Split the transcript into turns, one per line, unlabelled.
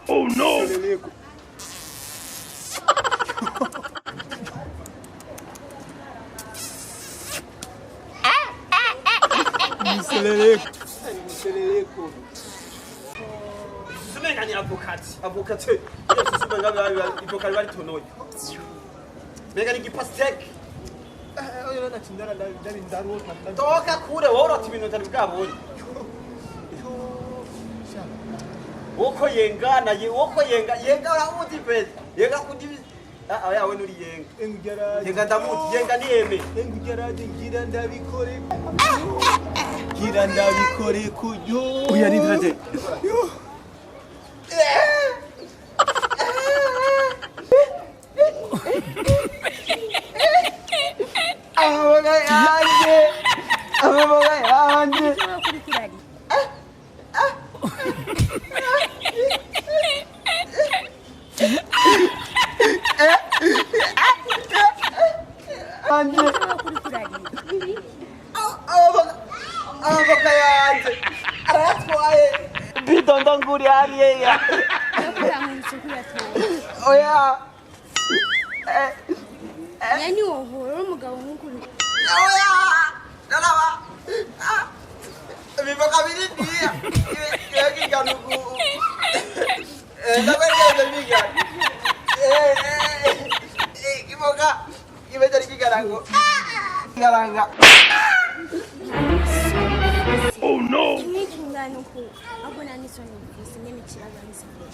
Oh no! Sumenga ni avocate. Avocate. Sumenga ivokali bari tonoye. Mbega ni gipastek.
Oyo natindana ndari ndarota.
Toka kure wowe ati ibintu utari bwabonye. Woko yengana woko yenga uramuzi pese. Yenga kudibi. Aya we nuri yenga. Yenga ndamuzi yenga ni eme.
Engugeraje ngira ndabikore. Ngira ndabikore kuyo.
Oya ni ndate. Amavoka yanj. Amavoka yanj. Aratwaye. Bidonda nguri hariya. Oya.
Yani wohora umugabo nk'ukuri.
Oya. Raba. Amavoka biri ndiya. Yegi ganuku. Ndabere biga. Kimoka. Ibetari kigarango. Garanga. Oh no.
Kimwe kingana uko abona nisoni n'imikiraga n'isabwe.